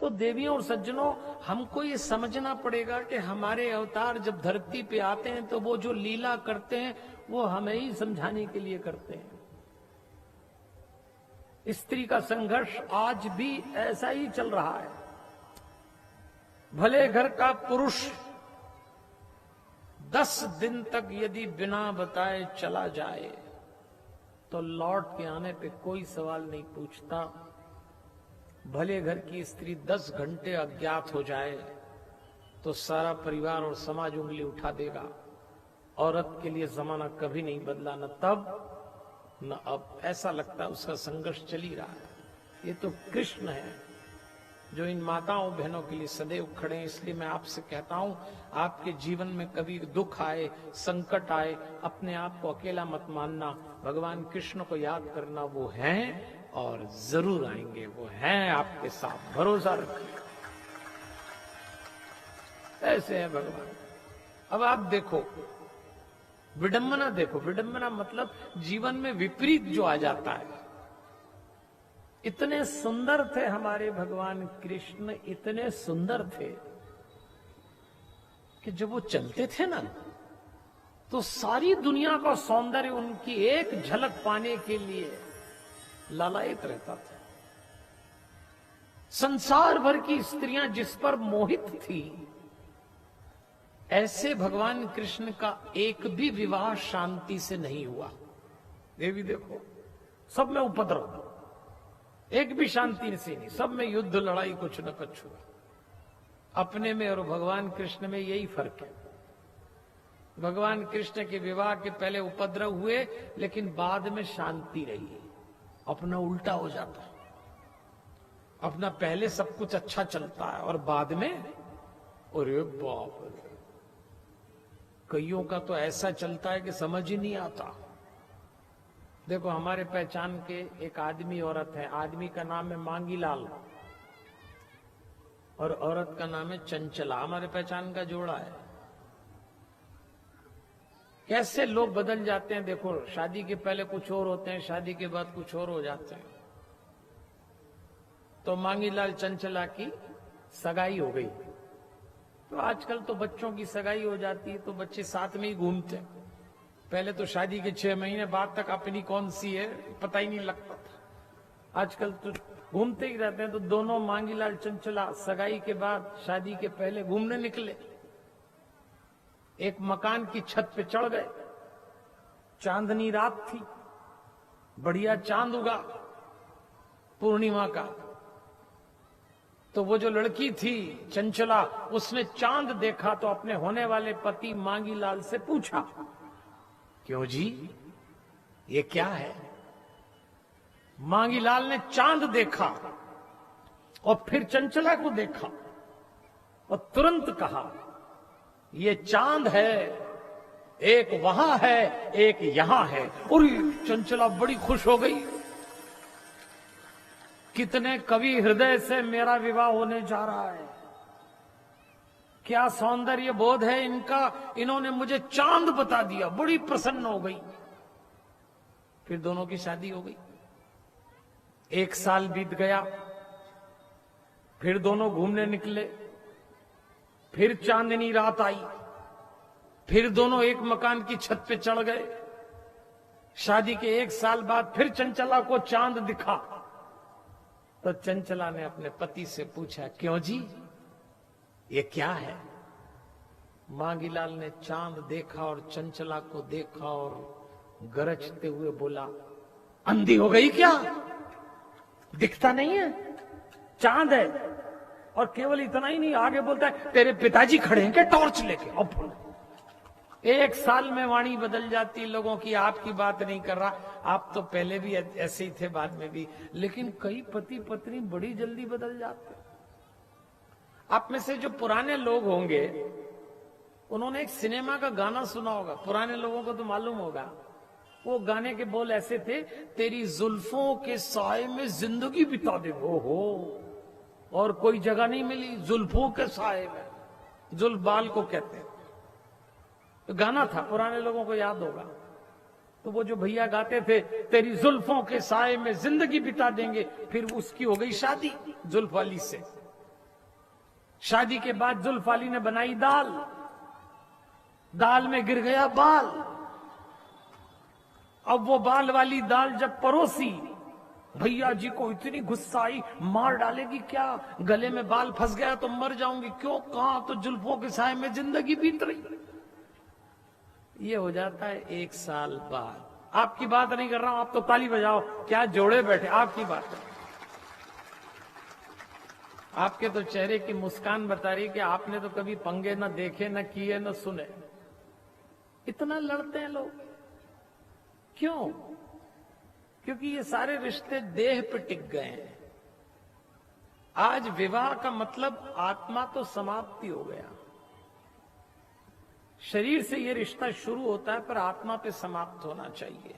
तो देवियों और सज्जनों, हमको ये समझना पड़ेगा कि हमारे अवतार जब धरती पे आते हैं तो वो जो लीला करते हैं वो हमें ही समझाने के लिए करते हैं। स्त्री का संघर्ष आज भी ऐसा ही चल रहा है। भले घर का पुरुष 10 दिन तक यदि बिना बताए चला जाए तो लौट के आने पे कोई सवाल नहीं पूछता। भले घर की स्त्री 10 घंटे अज्ञात हो जाए तो सारा परिवार और समाज उंगली उठा देगा। औरत के लिए जमाना कभी नहीं बदला, न तब न अब। ऐसा लगता है उसका संघर्ष चल ही रहा है। ये तो कृष्ण है जो इन माताओं बहनों के लिए सदैव खड़े हैं। इसलिए मैं आपसे कहता हूं, आपके जीवन में कभी दुख आए, संकट आए, अपने आप को अकेला मत मानना। भगवान कृष्ण को याद करना, वो हैं और जरूर आएंगे, वो हैं आपके साथ, भरोसा रखिए। ऐसे है भगवान। अब आप देखो, विडंबना देखो। विडंबना मतलब जीवन में विपरीत जो आ जाता है। इतने सुंदर थे हमारे भगवान कृष्ण, इतने सुंदर थे कि जब वो चलते थे ना तो सारी दुनिया का सौंदर्य उनकी एक झलक पाने के लिए लालायित रहता था। संसार भर की स्त्रियां जिस पर मोहित थी, ऐसे भगवान कृष्ण का एक भी विवाह शांति से नहीं हुआ। देवी देखो, सब में उपद्रव, एक भी शांति से नहीं, सब में युद्ध लड़ाई कुछ न कुछ हुआ। अपने में और भगवान कृष्ण में यही फर्क है। भगवान कृष्ण के विवाह के पहले उपद्रव हुए, लेकिन बाद में शांति रही। अपना उल्टा हो जाता है। अपना पहले सब कुछ अच्छा चलता है और बाद में अरे बाप रे, कईयों का तो ऐसा चलता है कि समझ ही नहीं आता। देखो, हमारे पहचान के एक आदमी औरत है। आदमी का नाम है मांगीलाल और औरत का नाम है चंचला। हमारे पहचान का जोड़ा है। कैसे लोग बदल जाते हैं देखो। शादी के पहले कुछ और होते हैं, शादी के बाद कुछ और हो जाते हैं। तो मांगीलाल चंचला की सगाई हो गई। तो आजकल तो बच्चों की सगाई हो जाती है तो बच्चे साथ में ही घूमते हैं। पहले तो शादी के 6 महीने बाद तक अपनी कौन सी है पता ही नहीं लगता था। आजकल तो घूमते ही रहते हैं। तो दोनों मांगीलाल चंचला सगाई के बाद शादी के पहले घूमने निकले। एक मकान की छत पे चढ़ गए। चांदनी रात थी, बढ़िया चांद उगा पूर्णिमा का। तो वो जो लड़की थी चंचला, उसने चांद देखा तो अपने होने वाले पति मांगीलाल से पूछा, क्यों जी, ये क्या है? मांगीलाल ने चांद देखा और फिर चंचला को देखा और तुरंत कहा, ये चांद है, एक वहां है, एक यहां है। और चंचला बड़ी खुश हो गई। कितने कवि हृदय से मेरा विवाह होने जा रहा है। क्या सौंदर्य बोध है इनका, इन्होंने मुझे चांद बता दिया। बड़ी प्रसन्न हो गई। फिर दोनों की शादी हो गई। 1 साल बीत गया। फिर दोनों घूमने निकले। फिर चांदनी रात आई। फिर दोनों एक मकान की छत पे चढ़ गए। शादी के 1 साल बाद फिर चंचला को चांद दिखा। तो चंचला ने अपने पति से पूछा, क्यों जी, ये क्या है? मांगीलाल ने चांद देखा और चंचला को देखा और गरजते हुए बोला, अंधी हो गई क्या? दिखता नहीं है? चांद है। और केवल इतना ही नहीं, आगे बोलता है, तेरे पिताजी खड़े हैं क्या टॉर्च लेके? अब 1 साल में वाणी बदल जाती लोगों की। आपकी बात नहीं कर रहा, आप तो पहले भी ऐसे ही थे, बाद में भी। लेकिन कई पति पत्नी बड़ी जल्दी बदल जाते। आप में से जो पुराने लोग होंगे, उन्होंने एक सिनेमा का गाना सुना होगा। पुराने लोगों को तो मालूम होगा। वो गाने के बोल ऐसे थे, तेरी जुल्फों के साए में जिंदगी बिता दे। हो और कोई जगह नहीं मिली जुल्फों के साए में। जुल्फ बाल को कहते हैं। तो गाना था, पुराने लोगों को याद होगा। तो वो जो भैया गाते थे, तेरी जुल्फों के साए में जिंदगी बिता देंगे, फिर उसकी हो गई शादी जुल्फ वाली से। शादी के बाद जुल्फाली ने बनाई दाल, दाल में गिर गया बाल। अब वो बाल वाली दाल जब परोसी, भैया जी को इतनी गुस्सा आई, मार डालेगी क्या, गले में बाल फंस गया तो मर जाऊंगी। क्यों, कहां, तो जुल्फों के साए में जिंदगी बीत रही। ये हो जाता है 1 साल बाद। आपकी बात नहीं कर रहा हूं, आप तो ताली बजाओ, क्या जोड़े बैठे, आपकी बात है। आपके तो चेहरे की मुस्कान बता रही कि आपने तो कभी पंगे न देखे, न किए, न सुने। इतना लड़ते हैं लोग क्यों? क्योंकि ये सारे रिश्ते देह पे टिक गए हैं। आज विवाह का मतलब आत्मा तो समाप्ति हो गया। शरीर से ये रिश्ता शुरू होता है पर आत्मा पे समाप्त होना चाहिए।